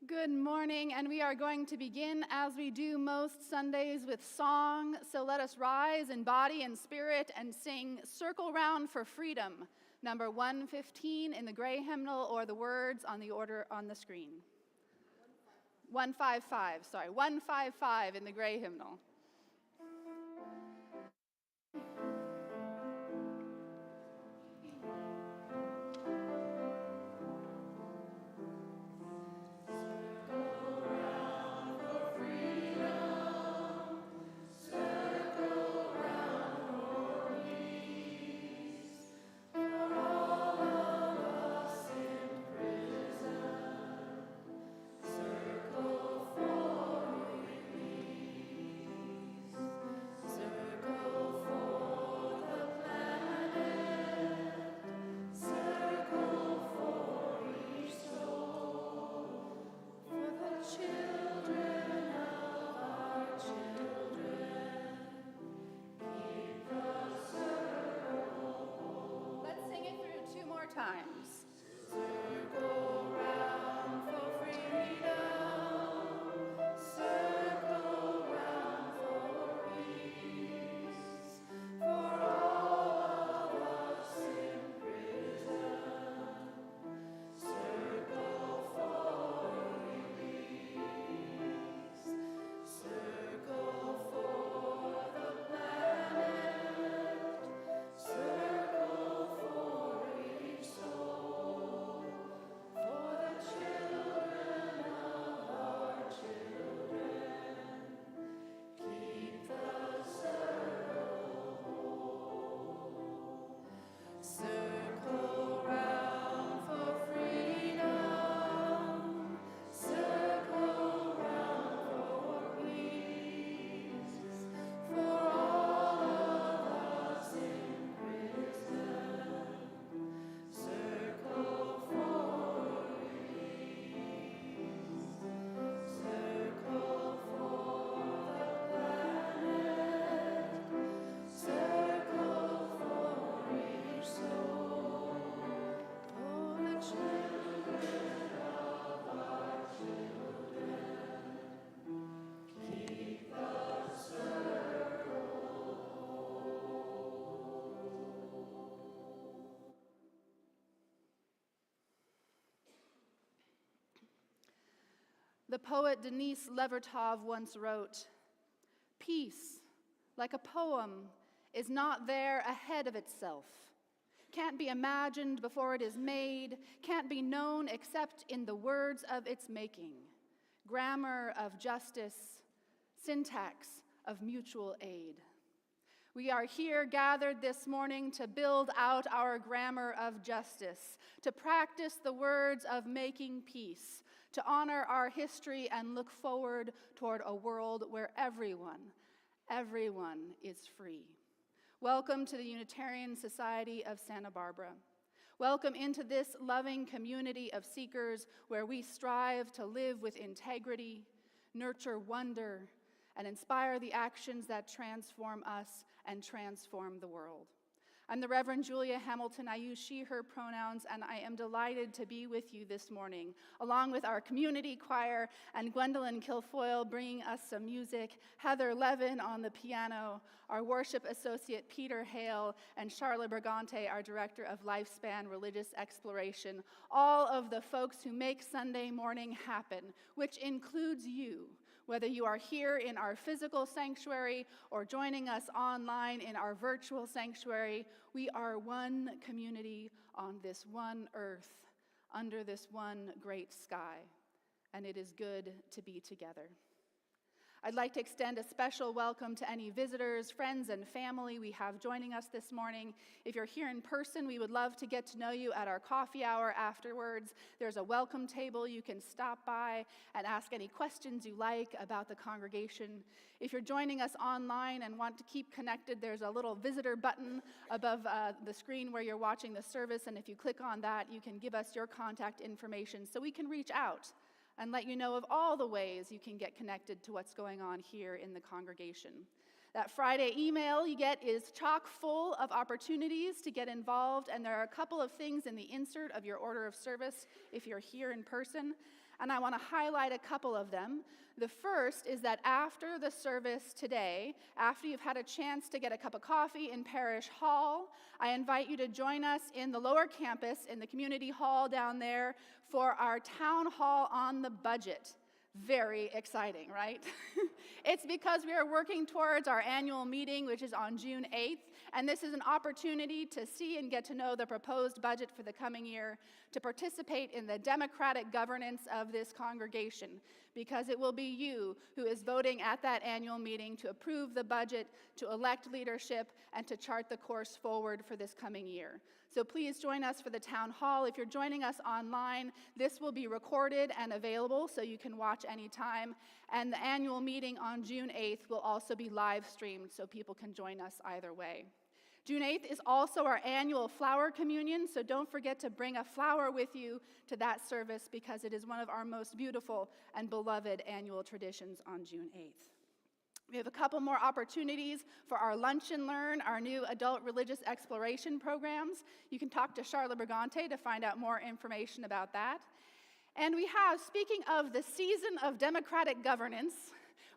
Good morning, and we are going to begin as we do most Sundays with song. So let us rise in body and spirit and sing Circle Round for Freedom, number 115 in the gray hymnal, or the words on the order on the screen. 155 in the gray hymnal. Times. Circle round for freedom, circle round for peace, for all of us in prison, circle for release, circle for the planet, circle for each soul, for the children of our children, keep the circle whole. Circle round for freedom, circle round for peace, for all of us in prison, circle for release, circle for the planet, circle for each soul, for the children of our children, keep the circle whole. The poet Denise Levertov once wrote, "Peace, like a poem, is not there ahead of itself, can't be imagined before it is made, can't be known except in the words of its making, grammar of justice, syntax of mutual aid." We are here gathered this morning to build out our grammar of justice, to practice the words of making peace, to honor our history and look forward toward a world where everyone is free. Welcome to the Unitarian Society of Santa Barbara. Welcome into this loving community of seekers where we strive to live with integrity, nurture wonder, and inspire the actions that transform us and transform the world. I'm the Reverend Julia Hamilton. I use she, her pronouns, and I am delighted to be with you this morning, along with our community choir and Gwendolyn Kilfoyle bringing us some music, Heather Levin on the piano, our worship associate Peter Hale, and Charlotte Bergante, our director of Lifespan Religious Exploration, all of the folks who make Sunday morning happen, which includes you. Whether you are here in our physical sanctuary or joining us online in our virtual sanctuary, we are one community on this one earth, under this one great sky, and it is good to be together. I'd like to extend a special welcome to any visitors, friends, and family we have joining us this morning. If you're here in person, we would love to get to know you at our coffee hour afterwards. There's a welcome table you can stop by and ask any questions you like about the congregation. If you're joining us online and want to keep connected, there's a little visitor button above the screen where you're watching the service, and if you click on that, you can give us your contact information so we can reach out and let you know of all the ways you can get connected to what's going on here in the congregation. That Friday email you get is chock full of opportunities to get involved, and there are a couple of things in the insert of your order of service if you're here in person. and I want to highlight a couple of them. The first is that after the service today, after you've had a chance to get a cup of coffee in Parish Hall, I invite you to join us in the lower campus, in the community hall down there, for our town hall on the budget. Very exciting, right? It's because we are working towards our annual meeting, which is on June 8th, and this is an opportunity to see and get to know the proposed budget for the coming year, to participate in the democratic governance of this congregation, because it will be you who is voting at that annual meeting to approve the budget, to elect leadership, and to chart the course forward for this coming year. So please join us for the town hall. If you're joining us online, this will be recorded and available so you can watch anytime. And the annual meeting on June 8th will also be live streamed so people can join us either way. June 8th is also our annual flower communion, so don't forget to bring a flower with you to that service because it is one of our most beautiful and beloved annual traditions on June 8th. We have a couple more opportunities for our Lunch and Learn, our new adult religious exploration programs. You can talk to Charlotte Brigante to find out more information about that. And we have, speaking of the season of democratic governance,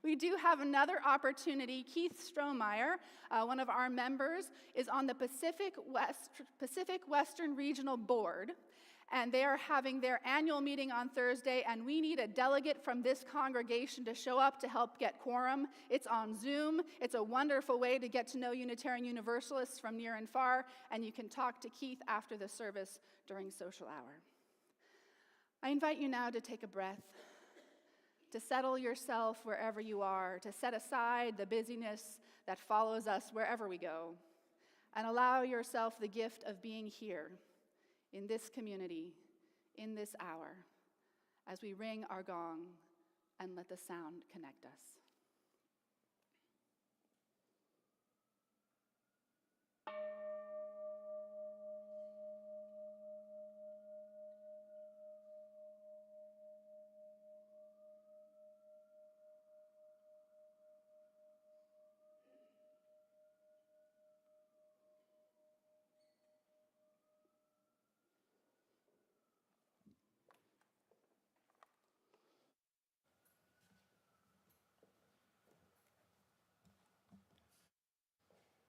we do have another opportunity. Keith Strohmeyer, one of our members, is on the Pacific Western Regional Board, and they are having their annual meeting on Thursday, and we need a delegate from this congregation to show up to help get quorum. It's on Zoom. It's a wonderful way to get to know Unitarian Universalists from near and far, and you can talk to Keith after the service during social hour. I invite you now to take a breath, to settle yourself wherever you are, to set aside the busyness that follows us wherever we go, and allow yourself the gift of being here in this community, in this hour, as we ring our gong and let the sound connect us.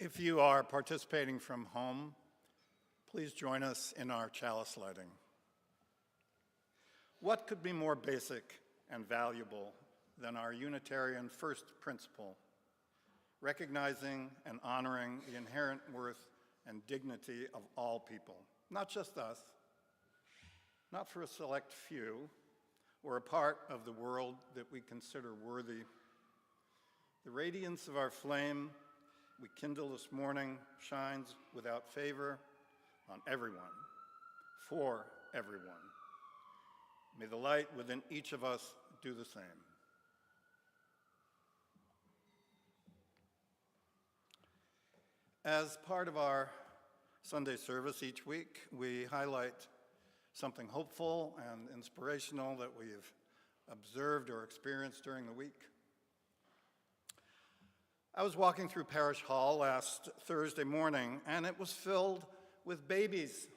If you are participating from home, please join us in our chalice lighting. What could be more basic and valuable than our Unitarian first principle, recognizing and honoring the inherent worth and dignity of all people, not just us, not for a select few, or a part of the world that we consider worthy. The radiance of our flame we kindle this morning shines without favor on everyone, for everyone. May the light within each of us do the same. As part of our Sunday service each week, we highlight something hopeful and inspirational that we've observed or experienced during the week. I was walking through Parish Hall last Thursday morning, and it was filled with babies.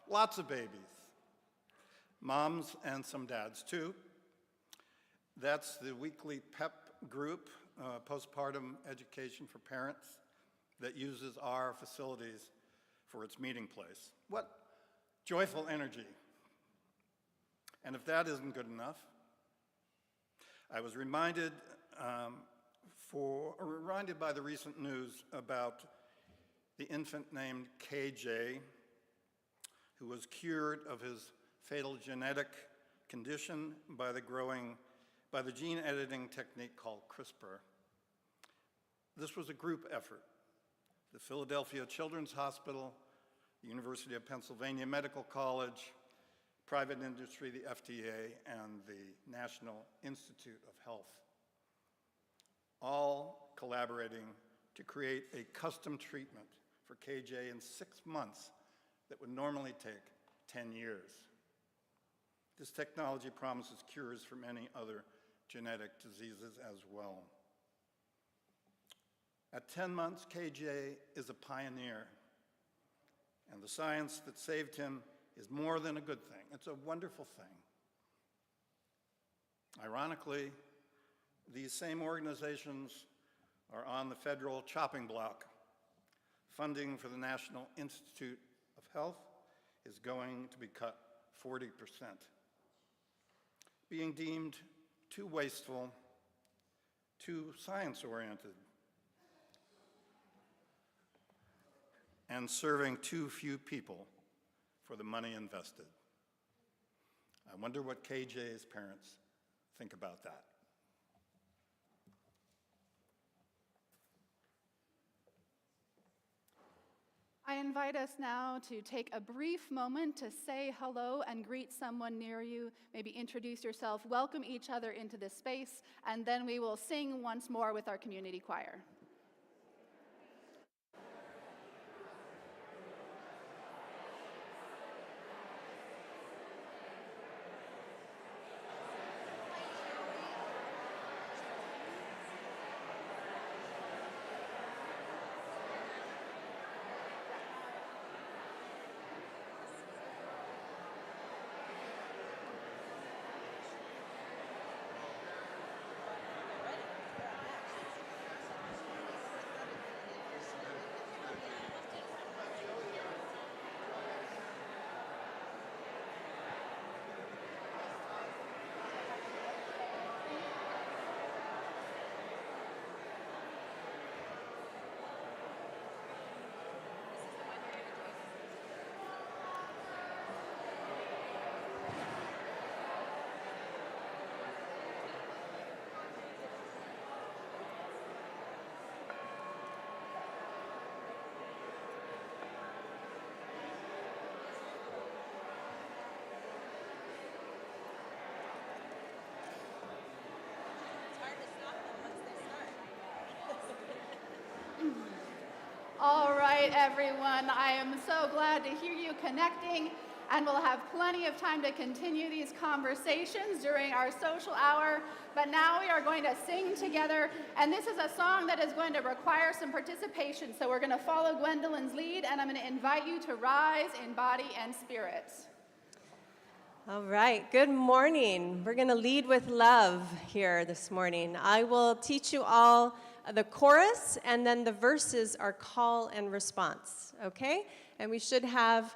Lots of babies. Moms and some dads, too. That's the weekly PEP group, postpartum education for parents, that uses our facilities for its meeting place. What joyful energy. And if that isn't good enough, I was reminded by the recent news about the infant named KJ, who was cured of his fatal genetic condition by the gene editing technique called CRISPR. This was a group effort. The Philadelphia Children's Hospital, the University of Pennsylvania Medical College, private industry, the FDA, and the National Institute of Health, all collaborating to create a custom treatment for KJ in 6 months that would normally take 10 years. This technology promises cures for many other genetic diseases as well. At 10 months, KJ is a pioneer, and the science that saved him is more than a good thing. It's a wonderful thing. Ironically, these same organizations are on the federal chopping block. Funding for the National Institute of Health is going to be cut 40%, being deemed too wasteful, too science-oriented, and serving too few people for the money invested. I wonder what KJ's parents think about that. I invite us now to take a brief moment to say hello and greet someone near you. Maybe introduce yourself, welcome each other into this space, and then we will sing once more with our community choir. All right, everyone, I am so glad to hear you connecting, and we'll have plenty of time to continue these conversations during our social hour. But now we are going to sing together, and this is a song that is going to require some participation. So we're going to follow Gwendolyn's lead, and I'm going to invite you to rise in body and spirit. All right, good morning. We're going to lead with love here this morning. I will teach you all the chorus, and then the verses are call and response, okay? And we should have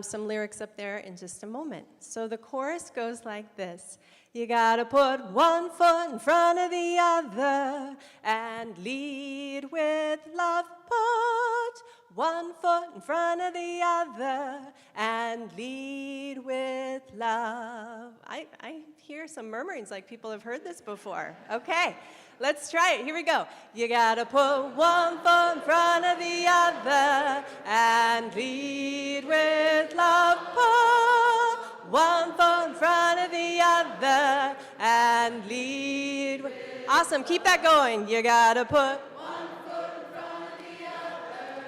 some lyrics up there in just a moment. So the chorus goes like this. You gotta put one foot in front of the other and lead with love. Put one foot in front of the other and lead with love. I hear some murmurings like people have heard this before. Okay, let's try it. Here we go. You gotta put one foot in front of the other and lead with love. Put one foot in front of the other and lead with... Awesome, keep that going. You gotta put one foot in front of the other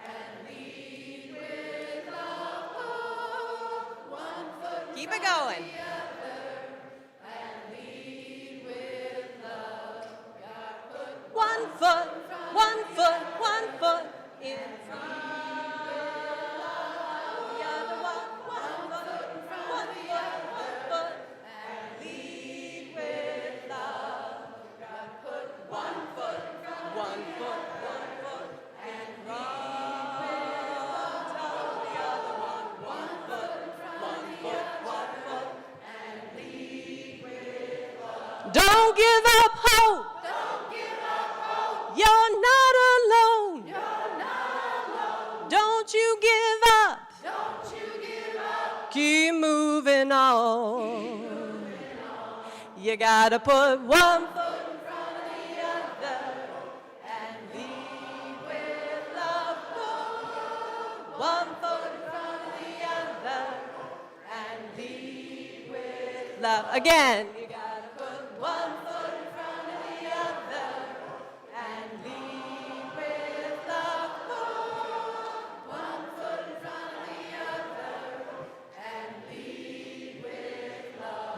and lead with love. Put one foot keep it going. One foot in front of the other. One foot, and lead with love. God put one foot in front of the other, and lead with love. The other one foot in front of the other, and lead with love. Don't give up hope. You're not alone. You're not alone. Don't you give up. Don't you give up. Keep moving on. You gotta put one foot in front of the other and lead with love. Put one foot in front of the other and lead with love. Again. You gotta put one foot in front of the other.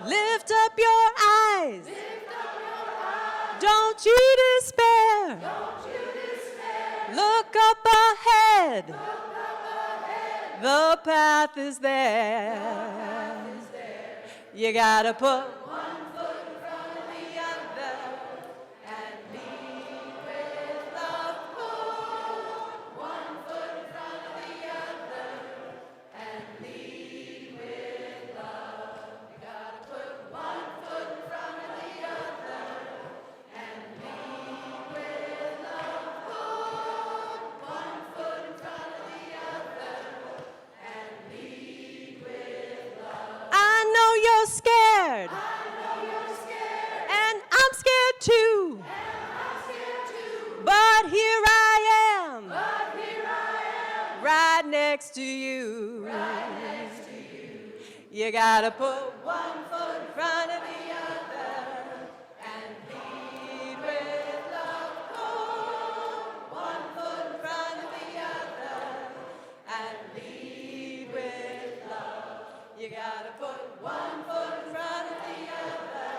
Lift up your eyes. Don't you despair. Look up ahead. The path is there. You gotta put one foot in next to you. You gotta put one foot in front of the other and lead with love. Put one foot in front of the other and lead with love. You gotta put one foot in front of the other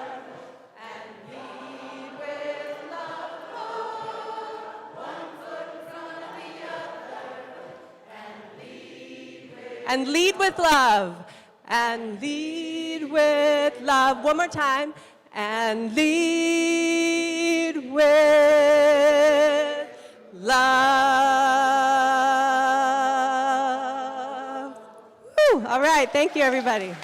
and lead with love. Put one foot in front of the other and lead with love. And lead with love. One more time. And lead with love. Woo! All right. Thank you, everybody.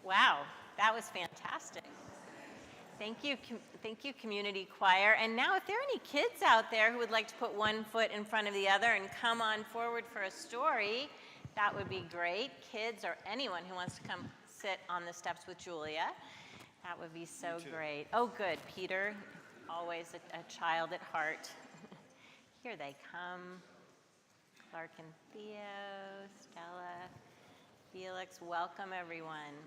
Wow, that was fantastic. Thank you, community choir. And now, if there are any kids out there who would like to put one foot in front of the other and come on forward for a story, that would be great. Kids or anyone who wants to come sit on the steps with Julia, that would be so great. Oh, good, Peter, always a child at heart. Here they come. Clark and Theo, Stella, Felix, welcome everyone.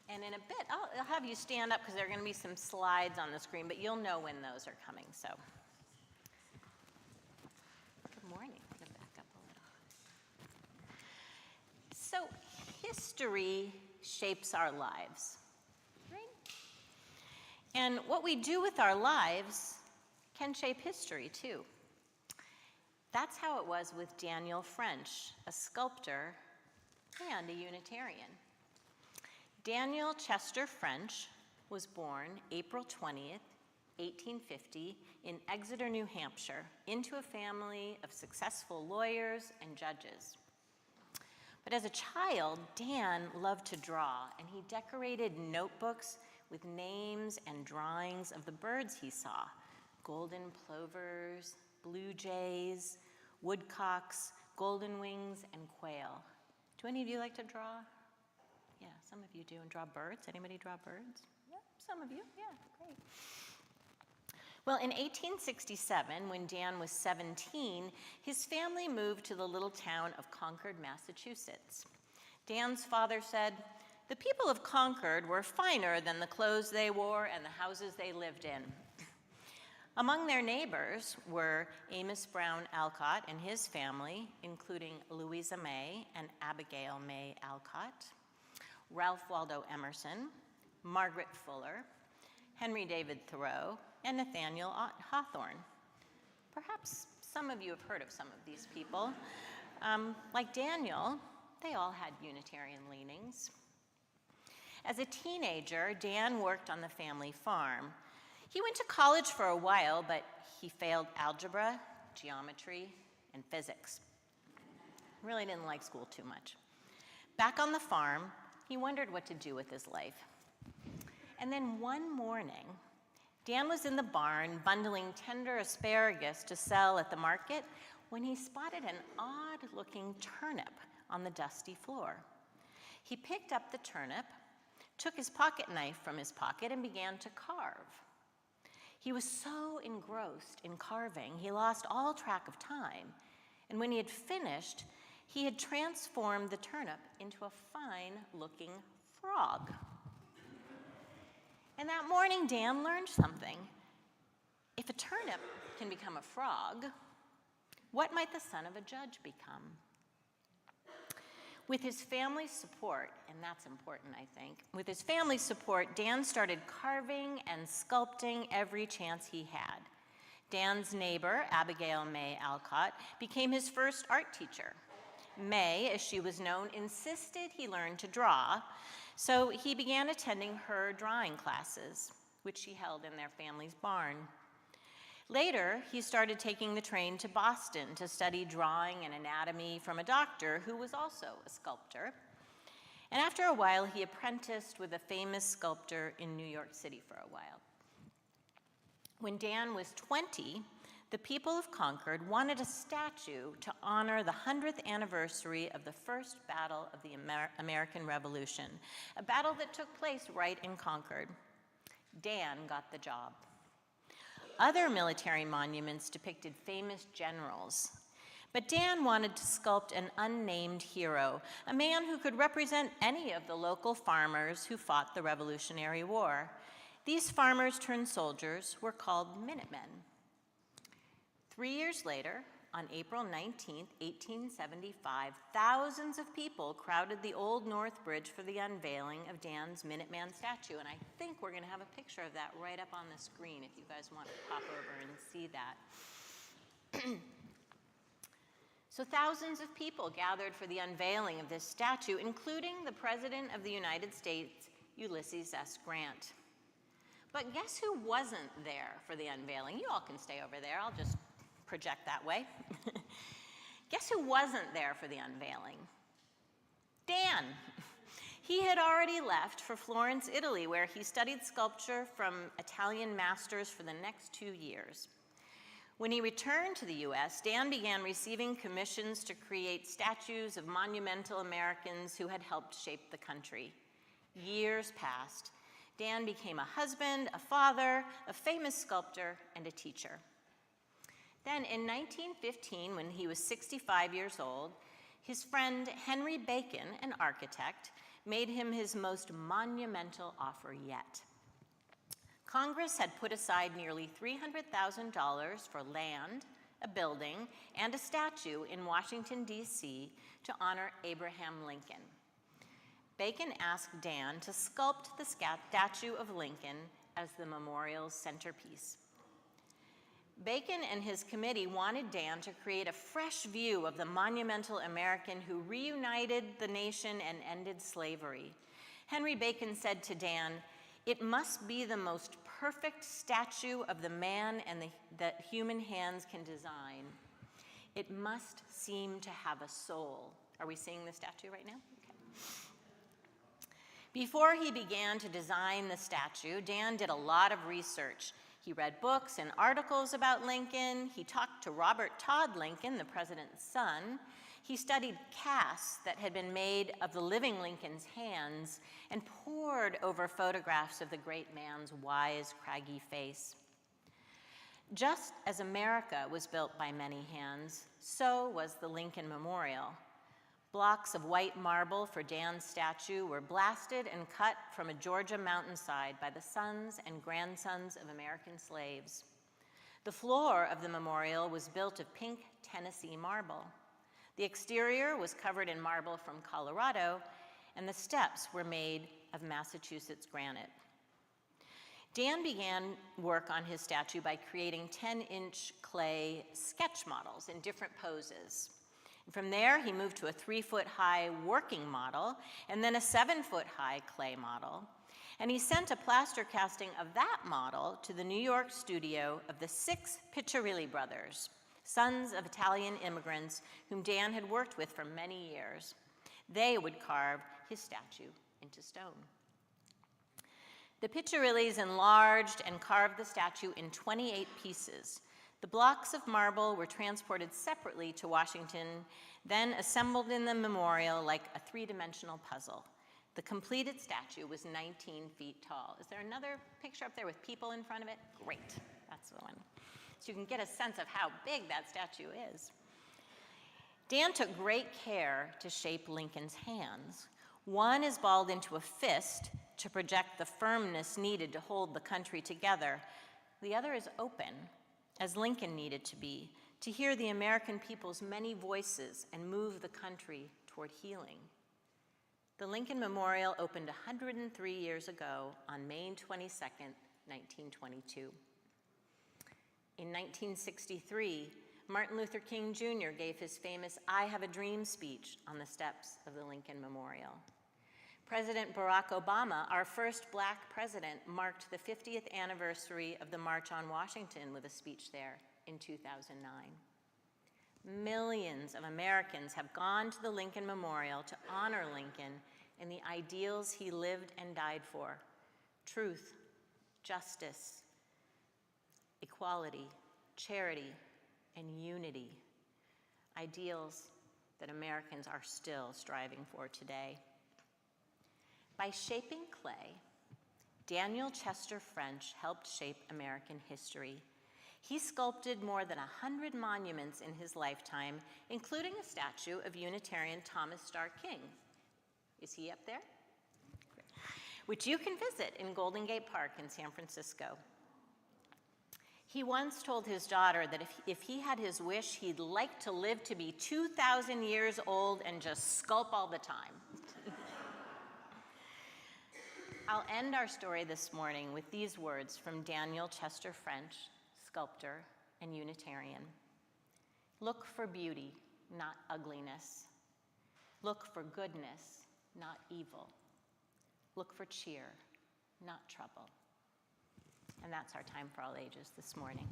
And in a bit, I'll have you stand up because there are going to be some slides on the screen, but you'll know when those are coming, so. Good morning. I'm going to back up a little. So history shapes our lives, right? And what we do with our lives can shape history, too. That's how it was with Daniel French, a sculptor and a Unitarian. Daniel Chester French was born April 20th, 1850, in Exeter, New Hampshire, into a family of successful lawyers and judges. But as a child, Dan loved to draw, and he decorated notebooks with names and drawings of the birds he saw: golden plovers, blue jays, woodcocks, golden wings, and quail. Do any of you like to draw? Yeah, some of you do. And draw birds? Anybody draw birds? Yeah, some of you. Yeah, great. Well, in 1867, when Dan was 17, his family moved to the little town of Concord, Massachusetts. Dan's father said, "The people of Concord were finer than the clothes they wore and the houses they lived in." Among their neighbors were Amos Brown Alcott and his family, including Louisa May and Abigail May Alcott, Ralph Waldo Emerson, Margaret Fuller, Henry David Thoreau, and Nathaniel Hawthorne. Perhaps some of you have heard of some of these people. Like Daniel, they all had Unitarian leanings. As a teenager, Dan worked on the family farm. He went to college for a while, but he failed algebra, geometry, and physics. Really didn't like school too much. Back on the farm, he wondered what to do with his life. And then one morning, Dan was in the barn bundling tender asparagus to sell at the market when he spotted an odd-looking turnip on the dusty floor. He picked up the turnip, took his pocket knife from his pocket, and began to carve. He was so engrossed in carving, he lost all track of time. And when he had finished, he had transformed the turnip into a fine-looking frog. And that morning, Dan learned something. If a turnip can become a frog, what might the son of a judge become? With his family's support, and that's important, I think, with his family's support, Dan started carving and sculpting every chance he had. Dan's neighbor, Abigail May Alcott, became his first art teacher. May, as she was known, insisted he learn to draw, so he began attending her drawing classes, which she held in their family's barn. Later, he started taking the train to Boston to study drawing and anatomy from a doctor who was also a sculptor. And after a while, he apprenticed with a famous sculptor in New York City for a while. When Dan was 20, The people of Concord wanted a statue to honor the 100th anniversary of the first battle of the American Revolution, a battle that took place right in Concord. Dan got the job. Other military monuments depicted famous generals, but Dan wanted to sculpt an unnamed hero, a man who could represent any of the local farmers who fought the Revolutionary War. These farmers turned soldiers were called Minutemen. 3 years later, on April 19, 1875, thousands of people crowded the Old North Bridge for the unveiling of Dan's Minuteman statue, and I think we're going to have a picture of that right up on the screen if you guys want to pop over and see that. So thousands of people gathered for the unveiling of this statue, including the President of the United States, Ulysses S. Grant. But guess who wasn't there for the unveiling? You all can stay over there. I'll just project that way. Guess who wasn't there for the unveiling? Dan. He had already left for Florence, Italy, where he studied sculpture from Italian masters for the next 2 years. When he returned to the US, Dan began receiving commissions to create statues of monumental Americans who had helped shape the country. Years passed. Dan became a husband, a father, a famous sculptor, and a teacher. Then in 1915, when he was 65 years old, his friend Henry Bacon, an architect, made him his most monumental offer yet. Congress had put aside nearly $300,000 for land, a building, and a statue in Washington, D.C. to honor Abraham Lincoln. Bacon asked Dan to sculpt the statue of Lincoln as the memorial's centerpiece. Bacon and his committee wanted Dan to create a fresh view of the monumental American who reunited the nation and ended slavery. Henry Bacon said to Dan, "It must be the most perfect statue of the man and that human hands can design. It must seem to have a soul." Are we seeing the statue right now? Okay. Before he began to design the statue, Dan did a lot of research. He read books and articles about Lincoln. He talked to Robert Todd Lincoln, the president's son. He studied casts that had been made of the living Lincoln's hands and pored over photographs of the great man's wise, craggy face. Just as America was built by many hands, so was the Lincoln Memorial. Blocks of white marble for Dan's statue were blasted and cut from a Georgia mountainside by the sons and grandsons of American slaves. The floor of the memorial was built of pink Tennessee marble. The exterior was covered in marble from Colorado, and the steps were made of Massachusetts granite. Dan began work on his statue by creating 10-inch clay sketch models in different poses. From there, he moved to a 3-foot-high working model, and then a 7-foot-high clay model. And he sent a plaster casting of that model to the New York studio of the 6 Piccirilli brothers, sons of Italian immigrants whom Dan had worked with for many years. They would carve his statue into stone. The Piccirillis enlarged and carved the statue in 28 pieces. The blocks of marble were transported separately to Washington, then assembled in the memorial like a 3-dimensional puzzle. The completed statue was 19 feet tall. Is there another picture up there with people in front of it? Great, that's the one. So you can get a sense of how big that statue is. Dan took great care to shape Lincoln's hands. One is balled into a fist to project the firmness needed to hold the country together. The other is open, as Lincoln needed to be, to hear the American people's many voices and move the country toward healing. The Lincoln Memorial opened 103 years ago on May 22nd, 1922. In 1963, Martin Luther King Jr. gave his famous "I Have a Dream" speech on the steps of the Lincoln Memorial. President Barack Obama, our first Black president, marked the 50th anniversary of the March on Washington with a speech there in 2009. Millions of Americans have gone to the Lincoln Memorial to honor Lincoln and the ideals he lived and died for: truth, justice, equality, charity, and unity, ideals that Americans are still striving for today. By shaping clay, Daniel Chester French helped shape American history. He sculpted more than 100 monuments in his lifetime, including a statue of Unitarian Thomas Starr King. Is he up there? Which you can visit in Golden Gate Park in San Francisco. He once told his daughter that if he had his wish, he'd like to live to be 2,000 years old and just sculpt all the time. I'll end our story this morning with these words from Daniel Chester French, sculptor and Unitarian. Look for beauty, not ugliness. Look for goodness, not evil. Look for cheer, not trouble. And that's our time for all ages this morning.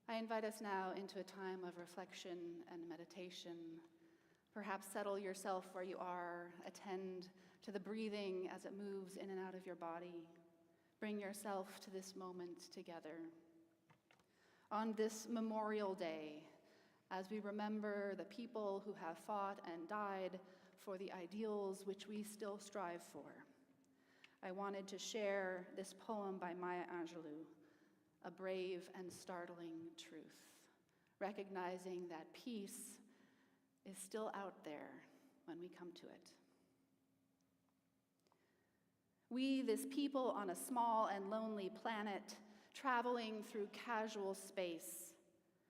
I invite us now into a time of reflection and meditation. Perhaps settle yourself where you are, attend to the breathing as it moves in and out of your body. Bring yourself to this moment together. On this Memorial Day, as we remember the people who have fought and died for the ideals which we still strive for, I wanted to share this poem by Maya Angelou, A Brave and Startling Truth, recognizing that peace is still out there when we come to it. We, this people on a small and lonely planet, traveling through casual space,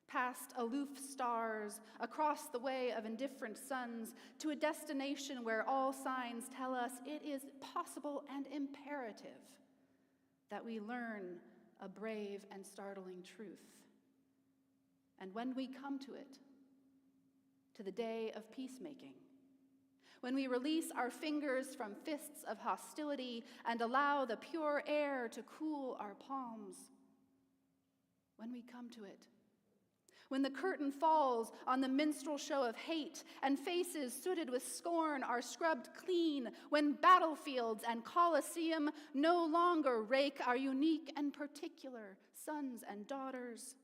past aloof stars, across the way of indifferent suns, to a destination where all signs tell us it is possible and imperative that we learn a brave and startling truth. And when we come to it, to the day of peacemaking, when we release our fingers from fists of hostility and allow the pure air to cool our palms, when we come to it, when the curtain falls on the minstrel show of hate and faces sooted with scorn are scrubbed clean, when battlefields and coliseum no longer rake our unique and particular sons and daughters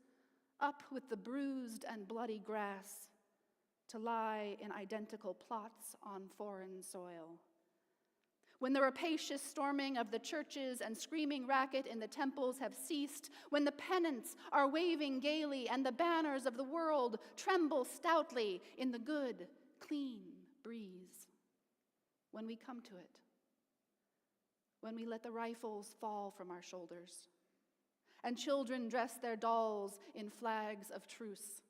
up with the bruised and bloody grass to lie in identical plots on foreign soil. When the rapacious storming of the churches and screaming racket in the temples have ceased, when the pennants are waving gaily and the banners of the world tremble stoutly in the good, clean breeze, when we come to it, when we let the rifles fall from our shoulders, and children dress their dolls in flags of truce,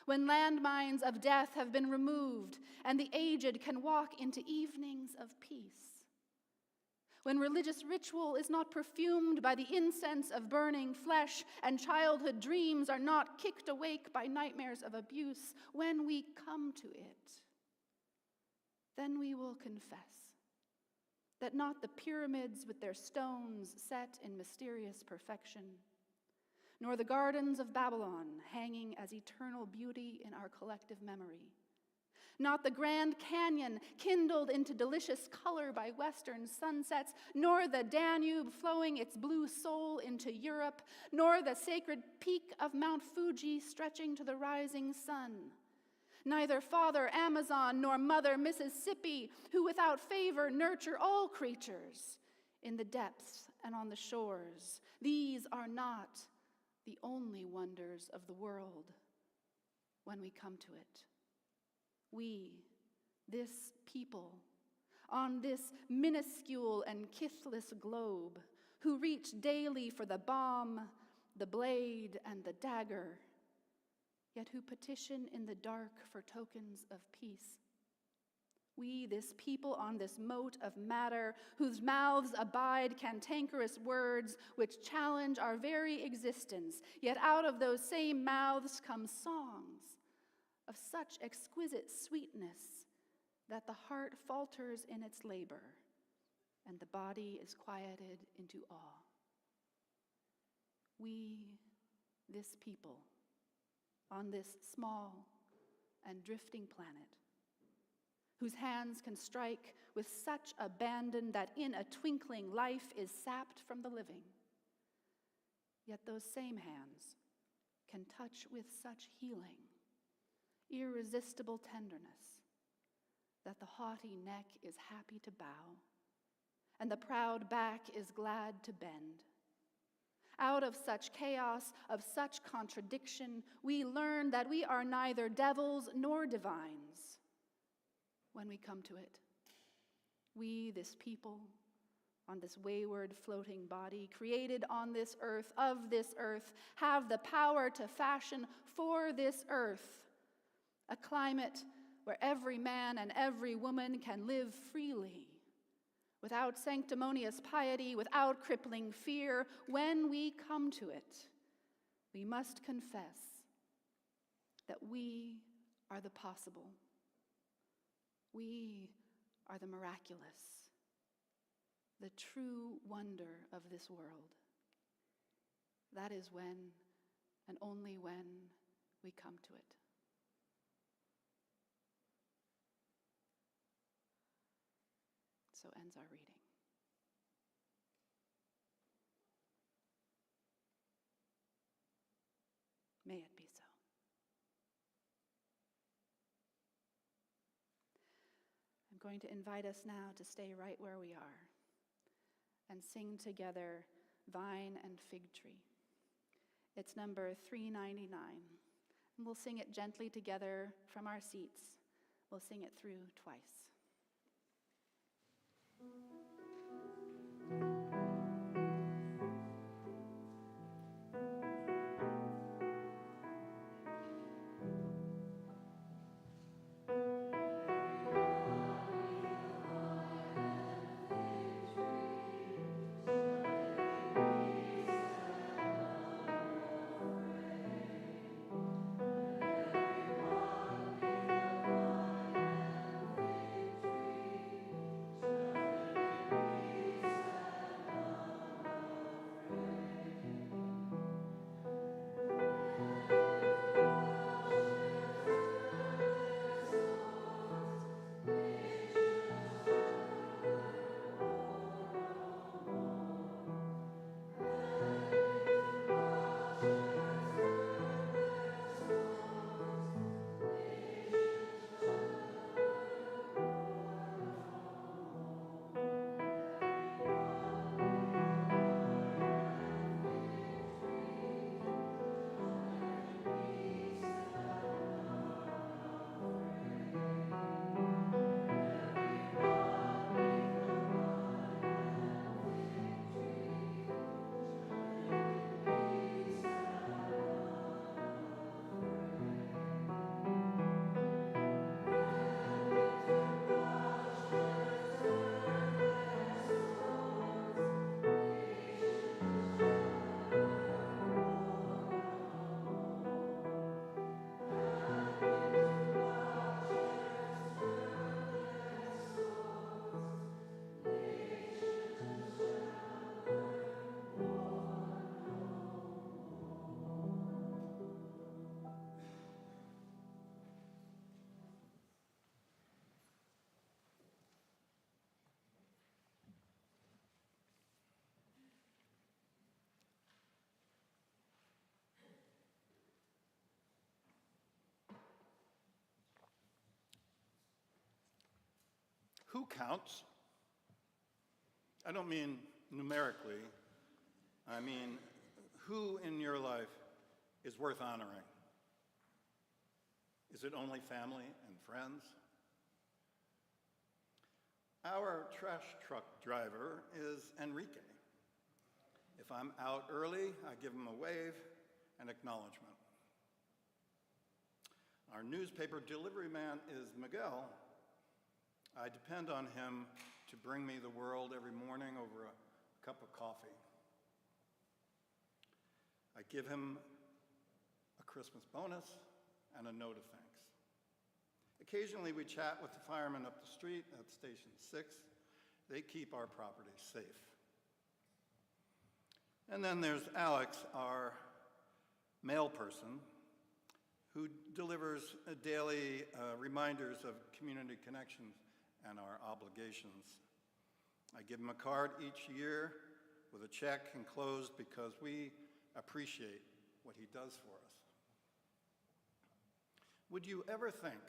when landmines of death have been removed and the aged can walk into evenings of peace, when religious ritual is not perfumed by the incense of burning flesh and childhood dreams are not kicked awake by nightmares of abuse, when we come to it, then we will confess that not the pyramids with their stones set in mysterious perfection, nor the gardens of Babylon hanging as eternal beauty in our collective memory, not the Grand Canyon kindled into delicious color by western sunsets, nor the Danube flowing its blue soul into Europe, nor the sacred peak of Mount Fuji stretching to the rising sun. Neither Father Amazon nor Mother Mississippi, who without favor nurture all creatures in the depths and on the shores. These are not the only wonders of the world when we come to it. We, this people, on this minuscule and kithless globe, who reach daily for the bomb, the blade, and the dagger, yet who petition in the dark for tokens of peace. We, this people on this mote of matter, whose mouths abide cantankerous words which challenge our very existence, yet out of those same mouths come songs of such exquisite sweetness that the heart falters in its labor and the body is quieted into awe. We, this people, on this small and drifting planet, whose hands can strike with such abandon that in a twinkling life is sapped from the living. Yet those same hands can touch with such healing, irresistible tenderness, that the haughty neck is happy to bow, and the proud back is glad to bend. Out of such chaos, of such contradiction, we learn that we are neither devils nor divines. When we come to it, we, this people, on this wayward floating body, created on this earth, of this earth, have the power to fashion for this earth a climate where every man and every woman can live freely, without sanctimonious piety, without crippling fear. When we come to it, we must confess that we are the possible. We are the miraculous, the true wonder of this world. That is when, and only when, we come to it. So ends our reading. May it be so. I'm going to invite us now to stay right where we are and sing together Vine and Fig Tree. It's number 399. And we'll sing it gently together from our seats. We'll sing it through twice. Who counts? I don't mean numerically. I mean, who in your life is worth honoring? Is it only family and friends? Our trash truck driver is Enrique. If I'm out early, I give him a wave and acknowledgement. Our newspaper delivery man is Miguel. I depend on him to bring me the world every morning over a cup of coffee. I give him a Christmas bonus and a note of thanks. Occasionally we chat with the firemen up the street at Station 6. They keep our property safe. And then there's Alex, our mail person, who delivers daily reminders of community connections and our obligations. I give him a card each year with a check enclosed because we appreciate what he does for us. Would you ever think,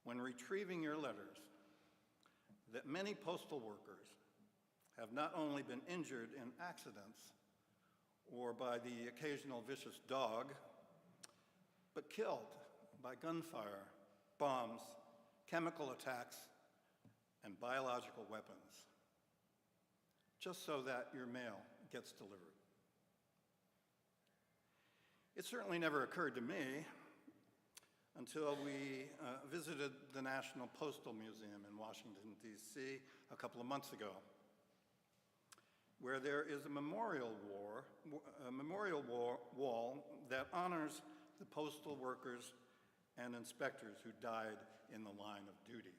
when retrieving your letters, that many postal workers have not only been injured in accidents or by the occasional vicious dog, but killed by gunfire, bombs, chemical attacks, and biological weapons, just so that your mail gets delivered? It certainly never occurred to me until we visited the National Postal Museum in Washington, D.C. a couple of months ago, where there is a memorial wall that honors the postal workers and inspectors who died in the line of duty.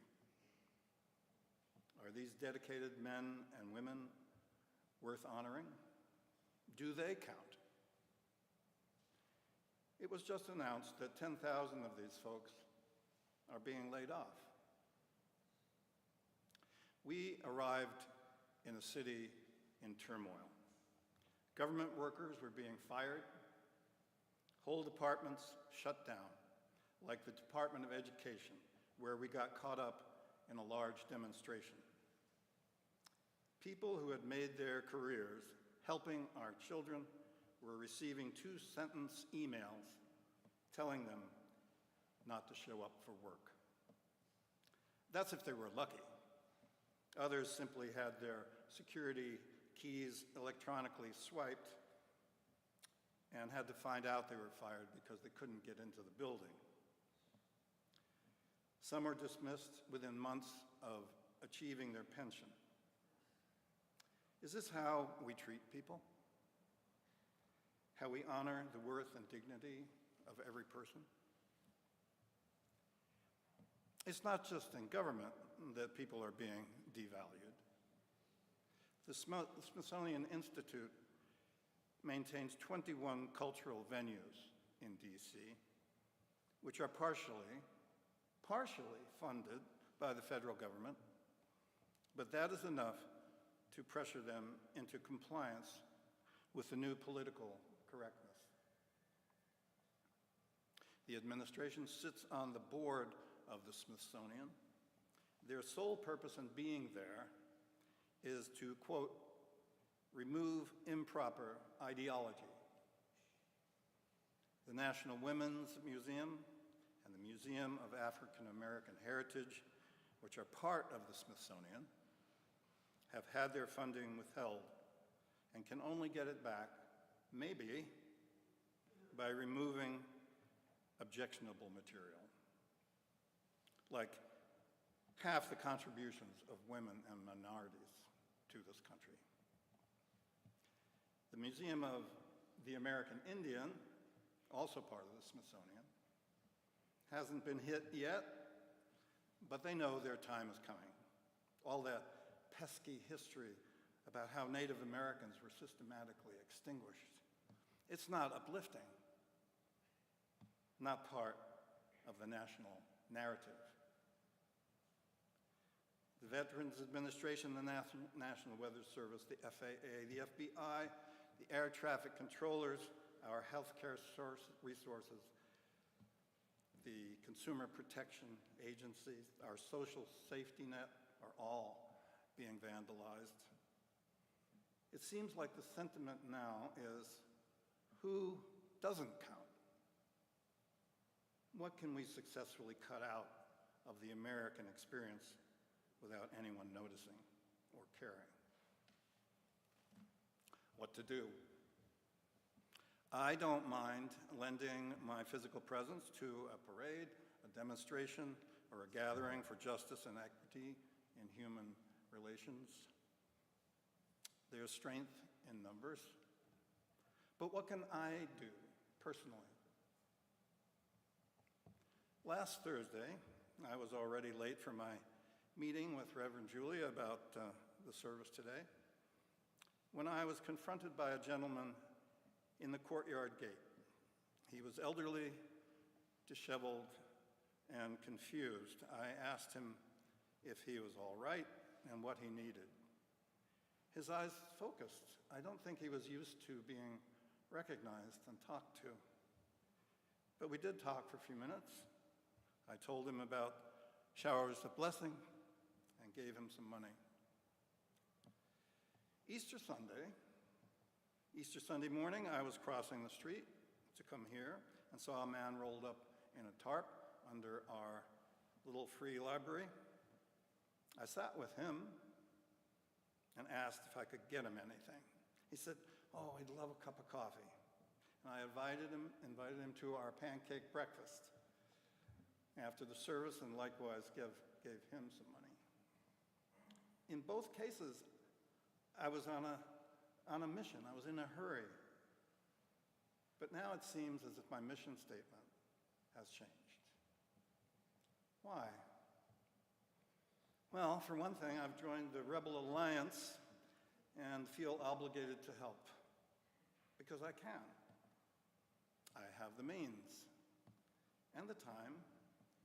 Are these dedicated men and women worth honoring? Do they count? It was just announced that 10,000 of these folks are being laid off. We arrived in a city in turmoil. Government workers were being fired, whole departments shut down, like the Department of Education, where we got caught up in a large demonstration. People who had made their careers helping our children were receiving two-sentence emails telling them not to show up for work. That's if they were lucky. Others simply had their security keys electronically swiped and had to find out they were fired because they couldn't get into the building. Some were dismissed within months of achieving their pension. Is this how we treat people? How we honor the worth and dignity of every person? It's not just in government that people are being devalued. The Smithsonian Institute maintains 21 cultural venues in DC, which are partially funded by the federal government, but that is enough to pressure them into compliance with the new political correctness. The administration sits on the board of the Smithsonian. Their sole purpose in being there is to, quote, remove improper ideology. The National Women's Museum and the Museum of African American Heritage, which are part of the Smithsonian, have had their funding withheld and can only get it back, maybe, by removing objectionable material, like half the contributions of women and minorities to this country. The Museum of the American Indian, also part of the Smithsonian, hasn't been hit yet, but they know their time is coming. All that pesky history about how Native Americans were systematically extinguished, it's not uplifting, not part of the national narrative. The Veterans Administration, the National Weather Service, the FAA, the FBI, the air traffic controllers, our healthcare resources, the Consumer Protection Agencies, our social safety net are all being vandalized. It seems like the sentiment now is, who doesn't count? What can we successfully cut out of the American experience without anyone noticing or caring? What to do? I don't mind lending my physical presence to a parade, a demonstration, or a gathering for justice and equity in human relations. There's strength in numbers. But what can I do personally? Last Thursday, I was already late for my meeting with Reverend Julia about the service today, when I was confronted by a gentleman in the courtyard gate. He was elderly, disheveled, and confused. I asked him if he was all right and what he needed. His eyes focused. I don't think he was used to being recognized and talked to. But we did talk for a few minutes. I told him about showers of blessing and gave him some money. Easter Sunday morning, I was crossing the street to come here and saw a man rolled up in a tarp under our little free library. I sat with him and asked if I could get him anything. He said, oh, he'd love a cup of coffee. And I invited him to our pancake breakfast after the service, and likewise gave him some money. In both cases, I was on a mission. I was in a hurry. But now it seems as if my mission statement has changed. Why? Well, for one thing, I've joined the Rebel Alliance and feel obligated to help because I can. I have the means and the time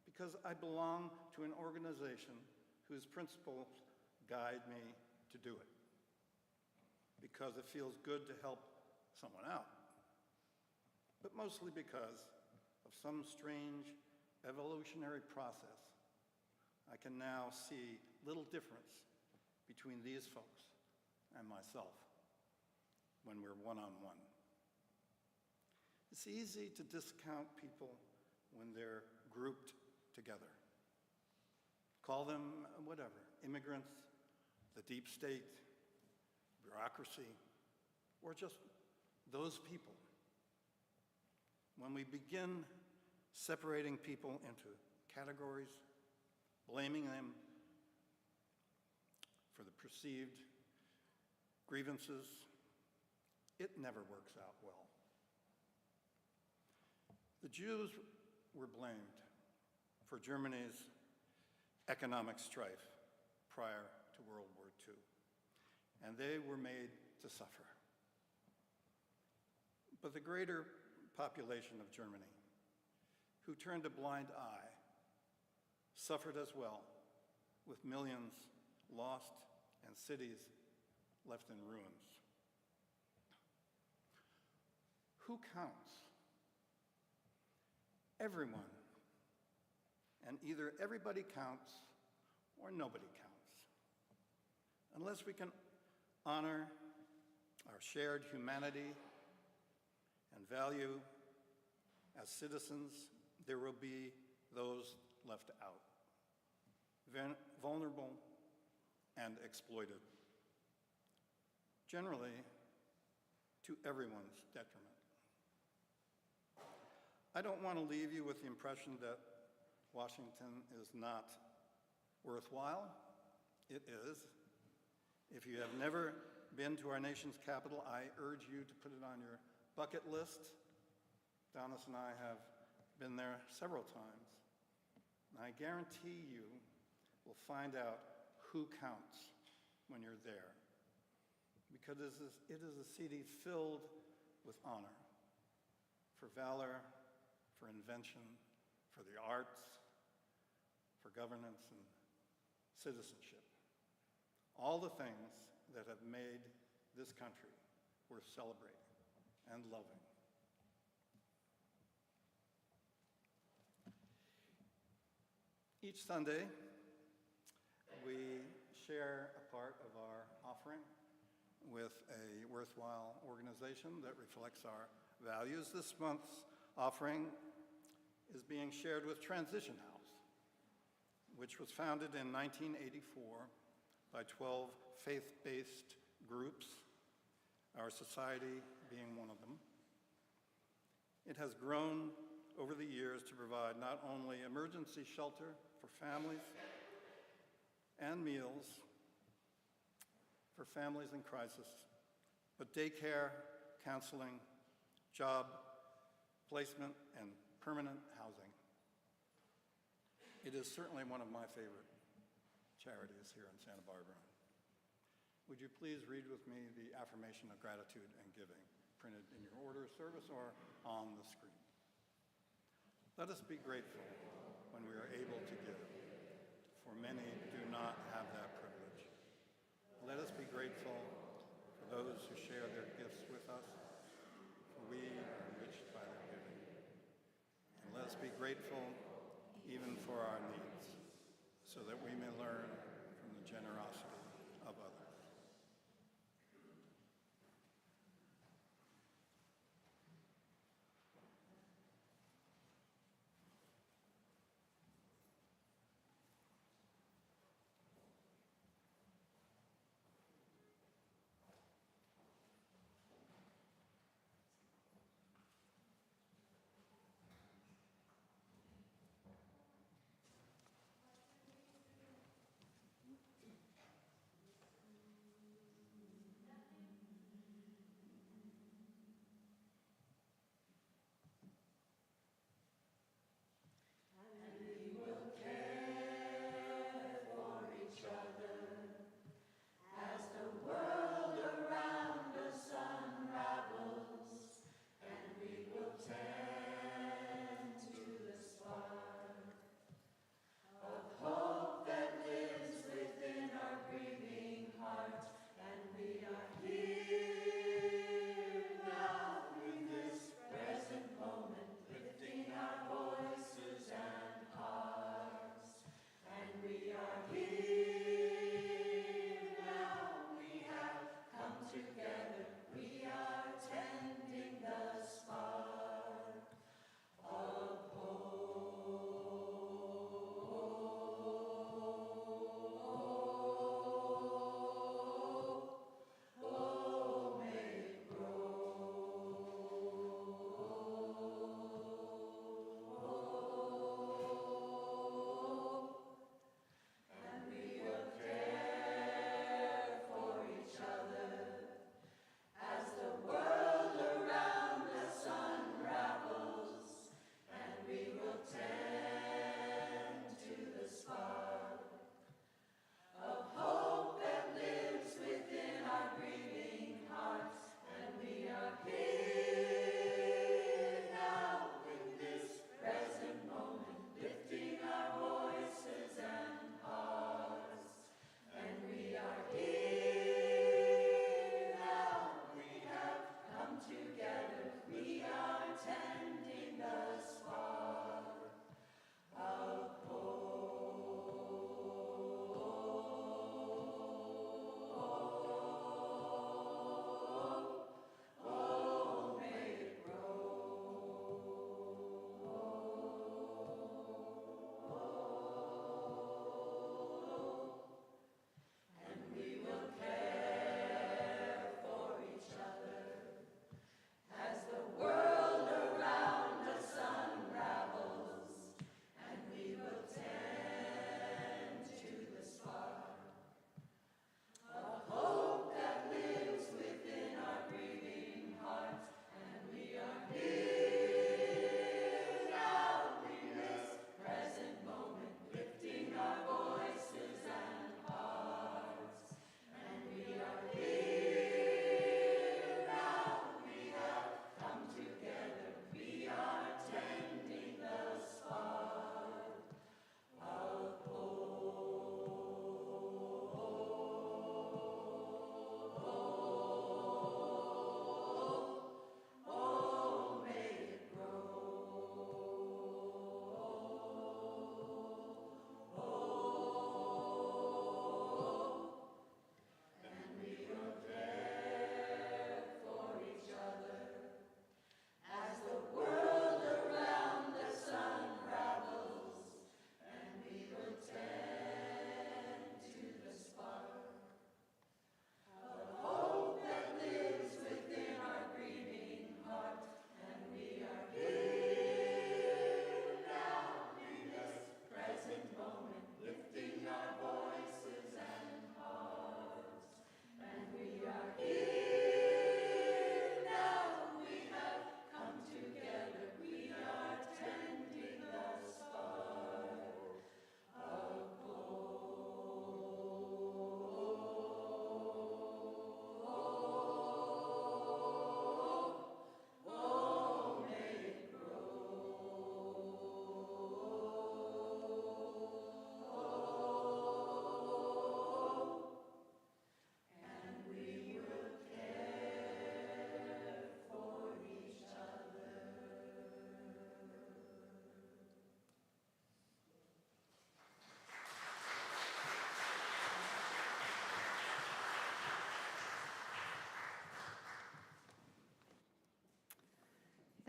because I belong to an organization whose principles guide me to do it. Because it feels good to help someone out, but mostly because of some strange evolutionary process. I can now see little difference between these folks and myself when we're one-on-one. It's easy to discount people when they're grouped together. Call them whatever, immigrants, the deep state, bureaucracy, or just those people. When we begin separating people into categories, blaming them for the perceived grievances, it never works out well. The Jews were blamed for Germany's economic strife prior to World War II, and they were made to suffer. But the greater population of Germany, who turned a blind eye, suffered as well, with millions lost and cities left in ruins. Who counts? Everyone. And either everybody counts or nobody counts. Unless we can honor our shared humanity and value as citizens, there will be those left out, vulnerable and exploited, generally to everyone's detriment. I don't want to leave you with the impression that Washington is not worthwhile. It is. If you have never been to our nation's capital, I urge you to put it on your bucket list. Donis and I have been there several times. And I guarantee you will find out who counts when you're there. Because it is a city filled with honor, for valor, for invention, for the arts, for governance and citizenship. All the things that have made this country worth celebrating and loving. Each Sunday, we share a part of our offering with a worthwhile organization that reflects our values. This month's offering is being shared with Transition House, which was founded in 1984 by 12 faith-based groups, our society being one of them. It has grown over the years to provide not only emergency shelter for families and meals for families in crisis, but daycare, counseling, job placement, and permanent housing. It is certainly one of my favorite charities here in Santa Barbara. Would you please read with me the affirmation of gratitude and giving, printed in your order of service or on the screen? Let us be grateful when we are able to give, for many do not have that privilege. Let us be grateful for those who share their gifts with us, for we are enriched by their giving. And let us be grateful even for our needs, so that we may learn from the generosity of others.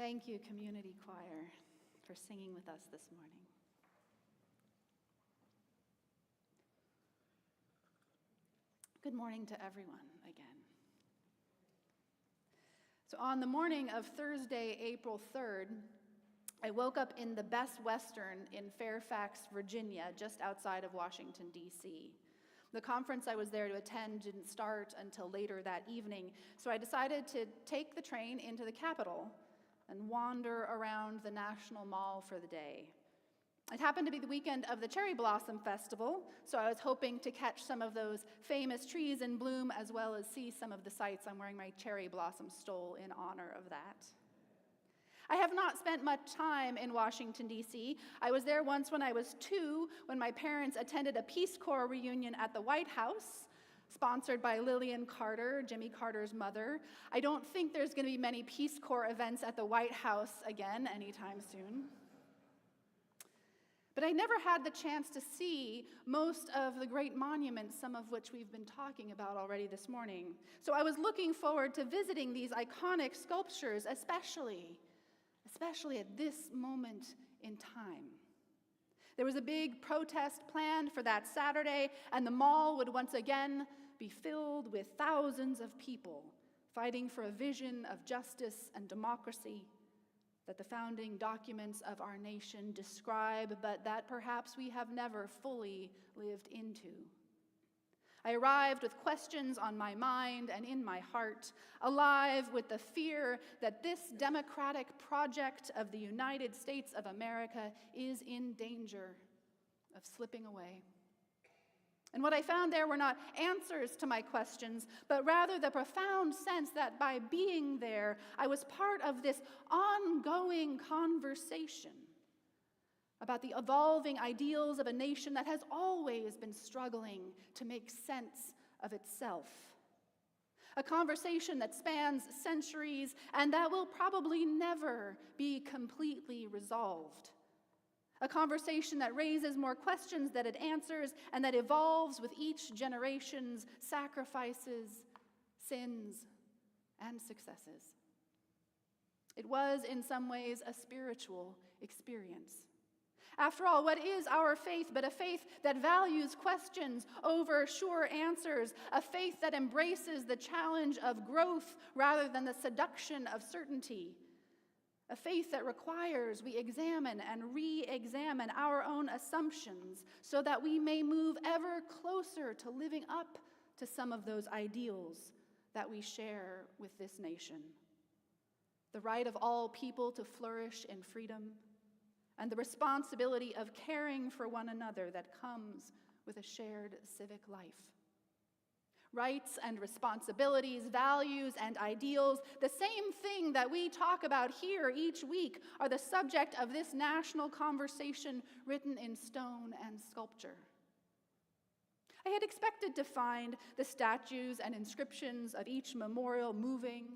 Thank you, community choir, for singing with us this morning. Good morning to everyone again. So on the morning of Thursday, April 3rd, I woke up in the Best Western in Fairfax, Virginia, just outside of Washington, D.C. The conference I was there to attend didn't start until later that evening, so I decided to take the train into the Capitol and wander around the National Mall for the day. It happened to be the weekend of the Cherry Blossom Festival, so I was hoping to catch some of those famous trees in bloom as well as see some of the sights. I'm wearing my cherry blossom stole in honor of that. I have not spent much time in Washington, D.C. I was there once when I was 2, when my parents attended a Peace Corps reunion at the White House, sponsored by Lillian Carter, Jimmy Carter's mother. I don't think there's going to be many Peace Corps events at the White House again anytime soon. But I never had the chance to see most of the great monuments, some of which we've been talking about already this morning. So I was looking forward to visiting these iconic sculptures, especially at this moment in time. There was a big protest planned for that Saturday, and the mall would once again be filled with thousands of people fighting for a vision of justice and democracy that the founding documents of our nation describe, but that perhaps we have never fully lived into. I arrived with questions on my mind and in my heart, alive with the fear that this democratic project of the United States of America is in danger of slipping away. And what I found there were not answers to my questions, but rather the profound sense that by being there, I was part of this ongoing conversation about the evolving ideals of a nation that has always been struggling to make sense of itself. A conversation that spans centuries and that will probably never be completely resolved. A conversation that raises more questions than it answers and that evolves with each generation's sacrifices, sins, and successes. It was, in some ways, a spiritual experience. After all, what is our faith but a faith that values questions over sure answers, a faith that embraces the challenge of growth rather than the seduction of certainty, a faith that requires we examine and re-examine our own assumptions so that we may move ever closer to living up to some of those ideals that we share with this nation. The right of all people to flourish in freedom, and the responsibility of caring for one another that comes with a shared civic life. Rights and responsibilities, values and ideals, the same thing that we talk about here each week, are the subject of this national conversation written in stone and sculpture. I had expected to find the statues and inscriptions of each memorial moving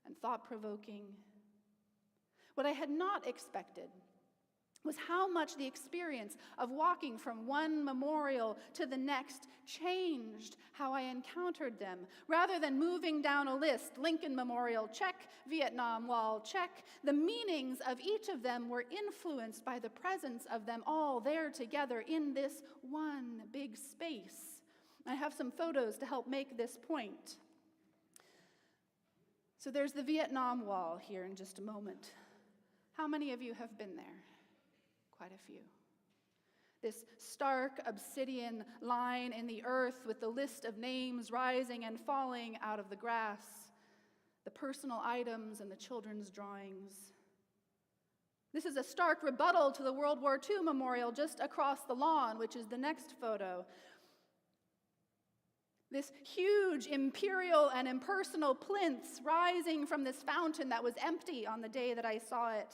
and thought-provoking. What I had not expected was how much the experience of walking from one memorial to the next changed how I encountered them. Rather than moving down a list, Lincoln Memorial, check, Vietnam Wall, check, the meanings of each of them were influenced by the presence of them all there together in this one big space. I have some photos to help make this point. So there's the Vietnam Wall here in just a moment. How many of you have been there? Quite a few. This stark obsidian line in the earth with the list of names rising and falling out of the grass, the personal items and the children's drawings. This is a stark rebuttal to the World War II memorial just across the lawn, which is the next photo. This huge imperial and impersonal plinth rising from this fountain that was empty on the day that I saw it.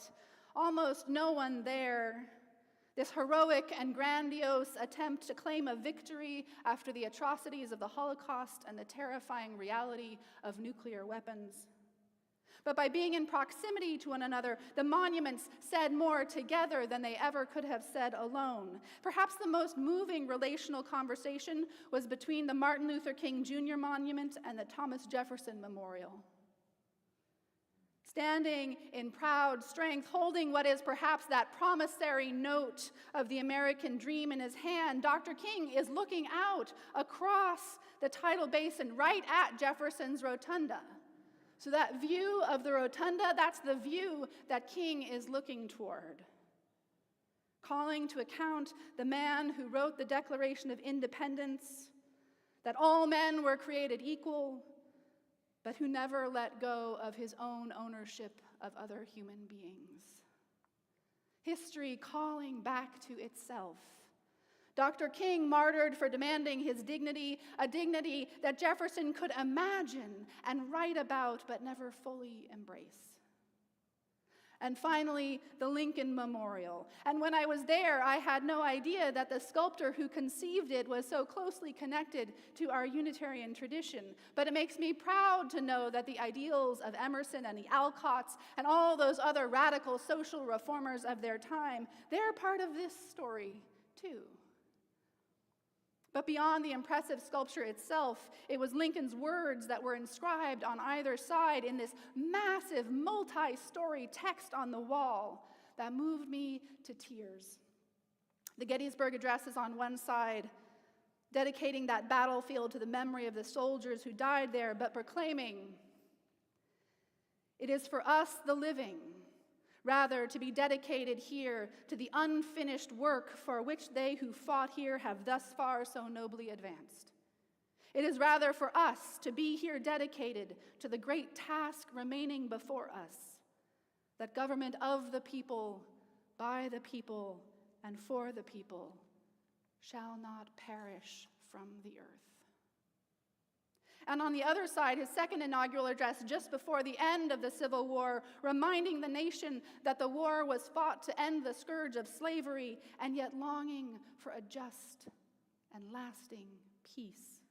Almost no one there. This heroic and grandiose attempt to claim a victory after the atrocities of the Holocaust and the terrifying reality of nuclear weapons. But by being in proximity to one another, the monuments said more together than they ever could have said alone. Perhaps the most moving relational conversation was between the Martin Luther King Jr. Monument and the Thomas Jefferson Memorial. Standing in proud strength, holding what is perhaps that promissory note of the American dream in his hand, Dr. King is looking out across the tidal basin right at Jefferson's Rotunda. So that view of the Rotunda, that's the view that King is looking toward. Calling to account the man who wrote the Declaration of Independence, that all men were created equal, but who never let go of his own ownership of other human beings. History calling back to itself. Dr. King martyred for demanding his dignity, a dignity that Jefferson could imagine and write about but never fully embrace. And finally, the Lincoln Memorial. And when I was there, I had no idea that the sculptor who conceived it was so closely connected to our Unitarian tradition. But it makes me proud to know that the ideals of Emerson and the Alcotts and all those other radical social reformers of their time, they're part of this story too. But beyond the impressive sculpture itself, it was Lincoln's words that were inscribed on either side in this massive multi-story text on the wall that moved me to tears. The Gettysburg Address is on one side, dedicating that battlefield to the memory of the soldiers who died there, but proclaiming, "It is for us, the living, rather to be dedicated here to the unfinished work for which they who fought here have thus far so nobly advanced. It is rather for us to be here dedicated to the great task remaining before us, that government of the people, by the people, and for the people shall not perish from the earth." And on the other side, his second inaugural address just before the end of the Civil War, reminding the nation that the war was fought to end the scourge of slavery, and yet longing for a just and lasting peace.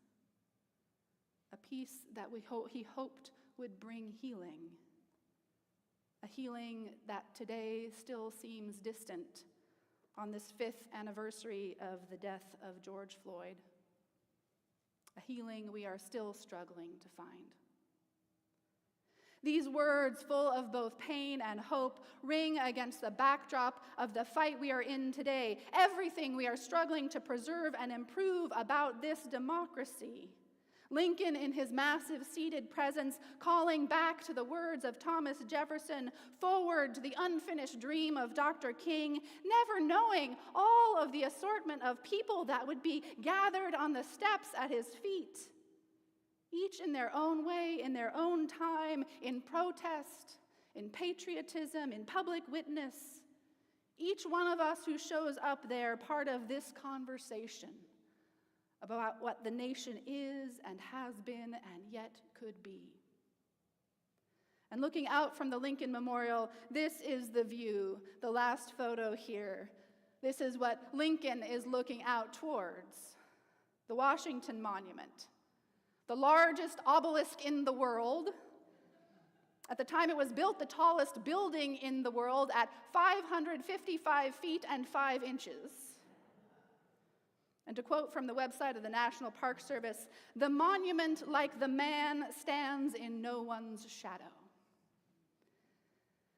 A peace that he hoped would bring healing. A healing that today still seems distant on this 5th anniversary of the death of George Floyd. A healing we are still struggling to find. These words, full of both pain and hope, ring against the backdrop of the fight we are in today, everything we are struggling to preserve and improve about this democracy. Lincoln, in his massive seated presence, calling back to the words of Thomas Jefferson, forward to the unfinished dream of Dr. King, never knowing all of the assortment of people that would be gathered on the steps at his feet, each in their own way, in their own time, in protest, in patriotism, in public witness. Each one of us who shows up there, part of this conversation about what the nation is and has been and yet could be. And looking out from the Lincoln Memorial, this is the view, the last photo here. This is what Lincoln is looking out towards. The Washington Monument, the largest obelisk in the world. At the time it was built, the tallest building in the world at 555 feet and 5 inches. And to quote from the website of the National Park Service, "The monument, like the man, stands in no one's shadow."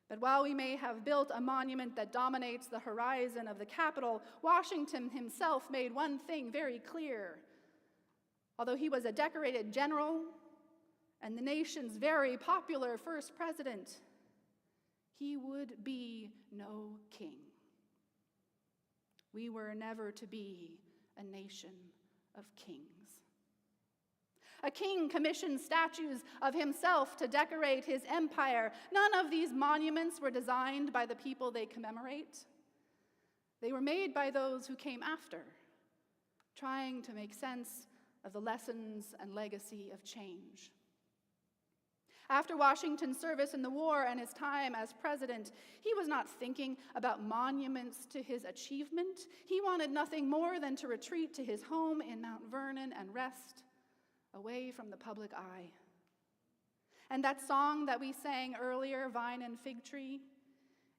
But while we may have built a monument that dominates the horizon of the Capitol, Washington himself made one thing very clear. Although he was a decorated general and the nation's very popular first president, he would be no king. We were never to be a nation of kings. A king commissioned statues of himself to decorate his empire. None of these monuments were designed by the people they commemorate. They were made by those who came after, trying to make sense of the lessons and legacy of change. After Washington's service in the war and his time as president, he was not thinking about monuments to his achievement. He wanted nothing more than to retreat to his home in Mount Vernon and rest away from the public eye. And that song that we sang earlier, Vine and Fig Tree,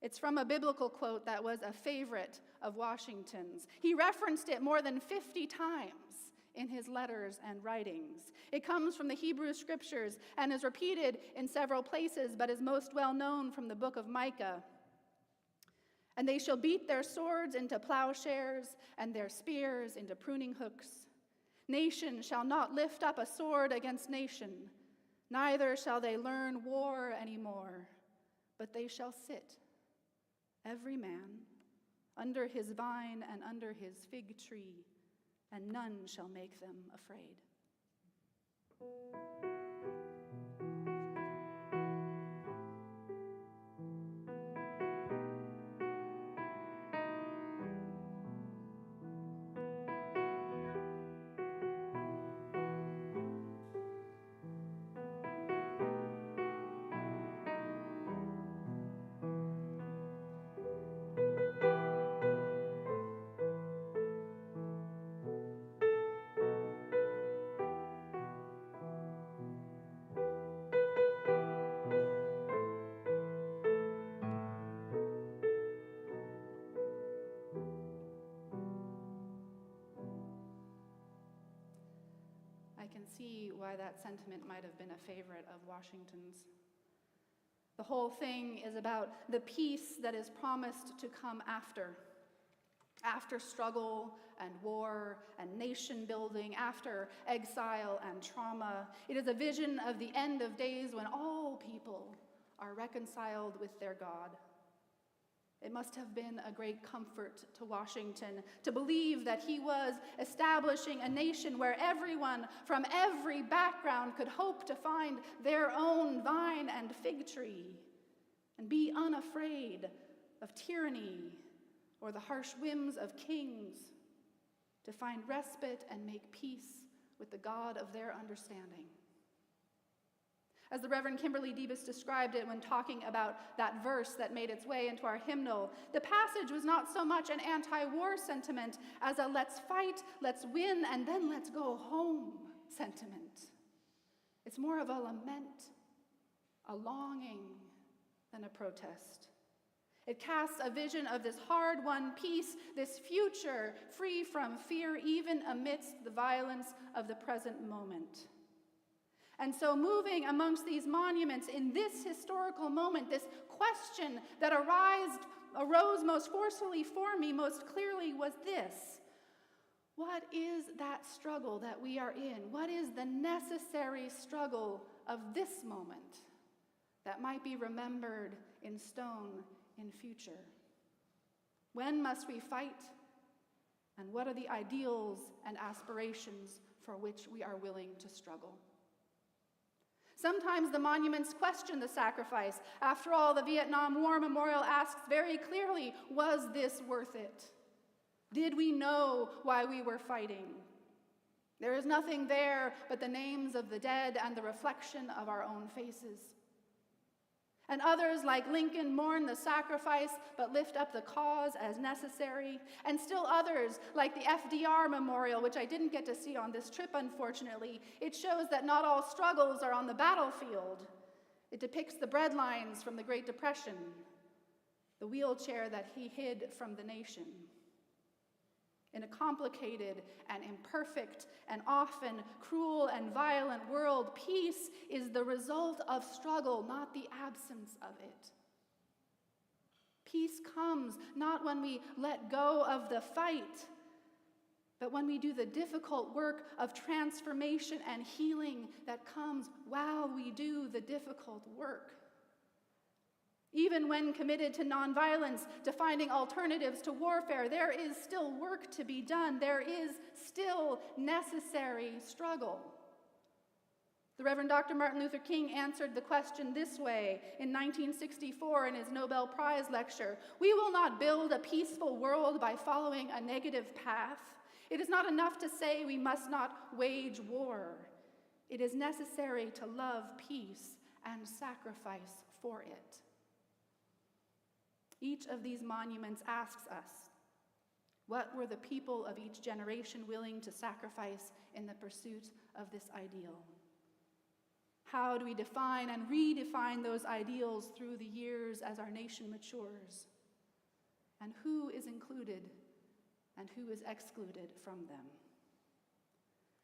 it's from a biblical quote that was a favorite of Washington's. He referenced it more than 50 times in his letters and writings. It comes from the Hebrew scriptures and is repeated in several places, but is most well known from the book of Micah. And they shall beat their swords into plowshares and their spears into pruning hooks. Nation shall not lift up a sword against nation, neither shall they learn war anymore, but they shall sit, every man, under his vine and under his fig tree, and none shall make them afraid. I can see why that sentiment might have been a favorite of Washington's. The whole thing is about the peace that is promised to come after struggle and war and nation building, after exile and trauma. It is a vision of the end of days when all people are reconciled with their God. It must have been a great comfort to Washington to believe that he was establishing a nation where everyone from every background could hope to find their own vine and fig tree and be unafraid of tyranny or the harsh whims of kings, to find respite and make peace with the God of their understanding. As the Reverend Kimberly Debus described it when talking about that verse that made its way into our hymnal, the passage was not so much an anti-war sentiment as a let's fight, let's win, and then let's go home sentiment. It's more of a lament, a longing, than a protest. It casts a vision of this hard-won peace, this future free from fear, even amidst the violence of the present moment. And so moving amongst these monuments in this historical moment, this question that arose most forcefully for me most clearly was this: what is that struggle that we are in? What is the necessary struggle of this moment that might be remembered in stone in future? When must we fight? And what are the ideals and aspirations for which we are willing to struggle? Sometimes the monuments question the sacrifice. After all, the Vietnam War Memorial asks very clearly, was this worth it? Did we know why we were fighting? There is nothing there but the names of the dead and the reflection of our own faces. And others, like Lincoln, mourn the sacrifice but lift up the cause as necessary. And still others, like the FDR Memorial, which I didn't get to see on this trip, unfortunately, it shows that not all struggles are on the battlefield. It depicts the breadlines from the Great Depression, the wheelchair that he hid from the nation. In a complicated and imperfect and often cruel and violent world, peace is the result of struggle, not the absence of it. Peace comes not when we let go of the fight, but when we do the difficult work of transformation and healing that comes while we do the difficult work. Even when committed to nonviolence, to finding alternatives to warfare, there is still work to be done. There is still necessary struggle. The Reverend Dr. Martin Luther King answered the question this way in 1964 in his Nobel Prize lecture: "We will not build a peaceful world by following a negative path. It is not enough to say we must not wage war. It is necessary to love peace and sacrifice for it." Each of these monuments asks us, what were the people of each generation willing to sacrifice in the pursuit of this ideal? How do we define and redefine those ideals through the years as our nation matures? And who is included and who is excluded from them?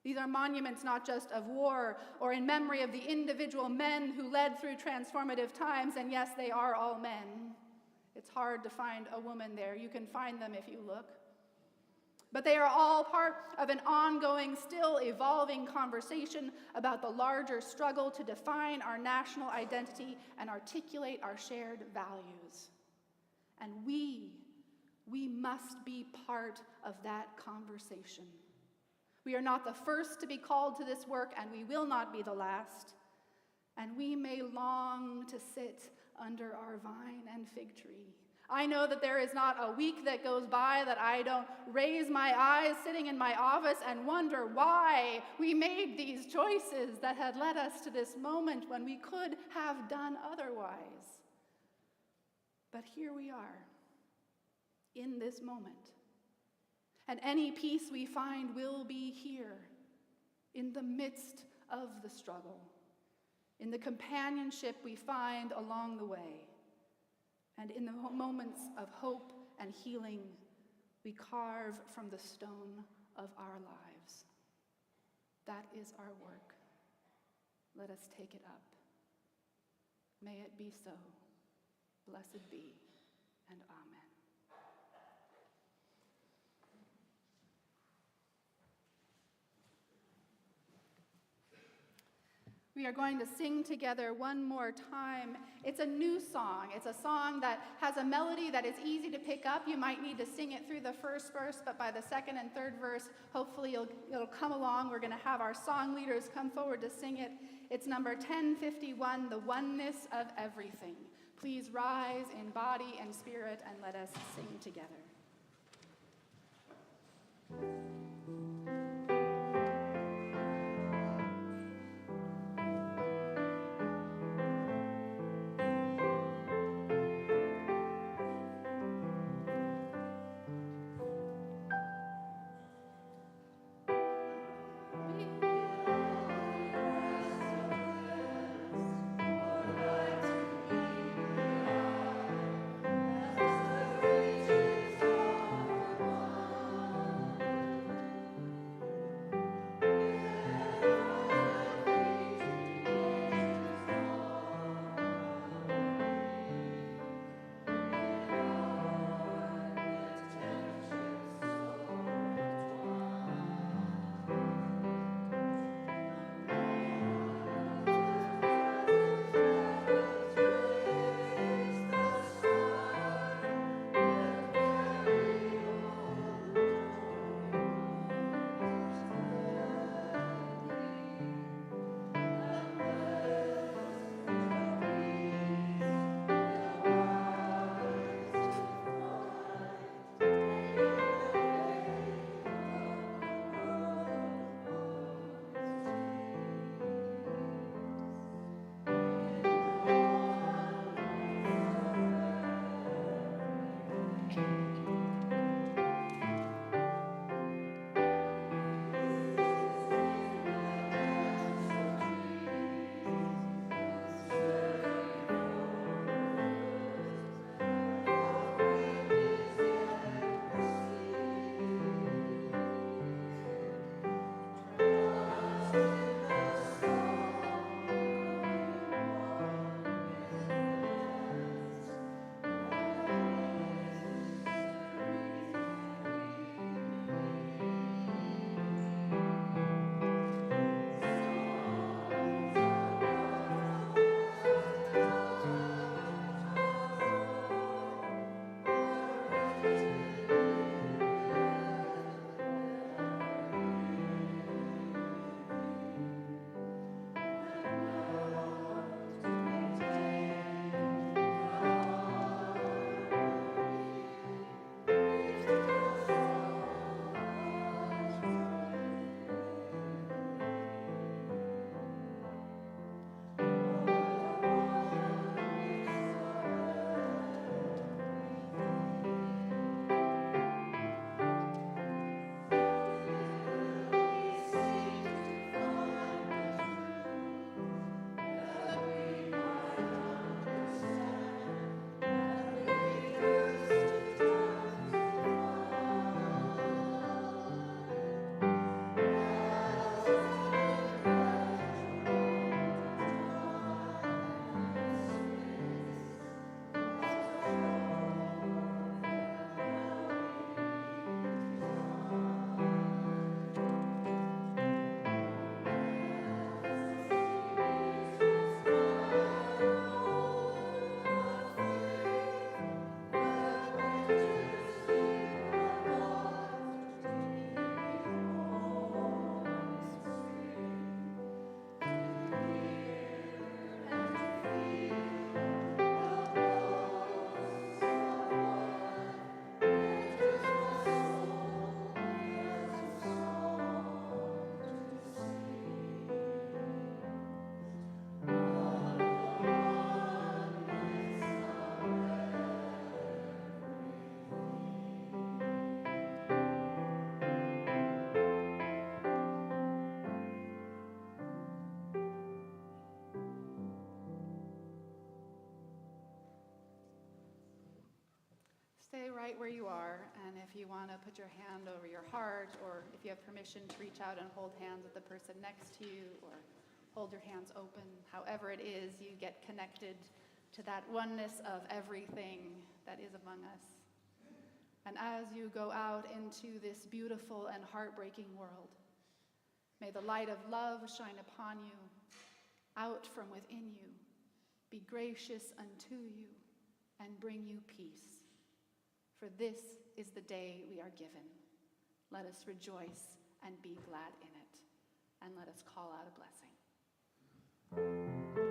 These are monuments not just of war or in memory of the individual men who led through transformative times, and yes, they are all men. It's hard to find a woman there. You can find them if you look. But they are all part of an ongoing, still evolving conversation about the larger struggle to define our national identity and articulate our shared values. And we must be part of that conversation. We are not the first to be called to this work, and we will not be the last. And we may long to sit under our vine and fig tree. I know that there is not a week that goes by that I don't raise my eyes sitting in my office and wonder why we made these choices that had led us to this moment when we could have done otherwise. But here we are, in this moment. And any peace we find will be here, in the midst of the struggle, in the companionship we find along the way, and in the moments of hope and healing we carve from the stone of our lives. That is our work. Let us take it up. May it be so. Blessed be, and amen. We are going to sing together one more time. It's a new song. It's a song that has a melody that is easy to pick up. You might need to sing it through the first verse, but by the second and third verse, hopefully it'll come along. We're going to have our song leaders come forward to sing it. It's number 1051, The Oneness of Everything. Please rise in body and spirit and let us sing together. right where you are, and if you want to put your hand over your heart, or if you have permission to reach out and hold hands with the person next to you, or hold your hands open, however it is, you get connected to that oneness of everything that is among us. And as you go out into this beautiful and heartbreaking world, may the light of love shine upon you, out from within you, be gracious unto you, and bring you peace. For this is the day we are given. Let us rejoice and be glad in it, and let us call out a blessing.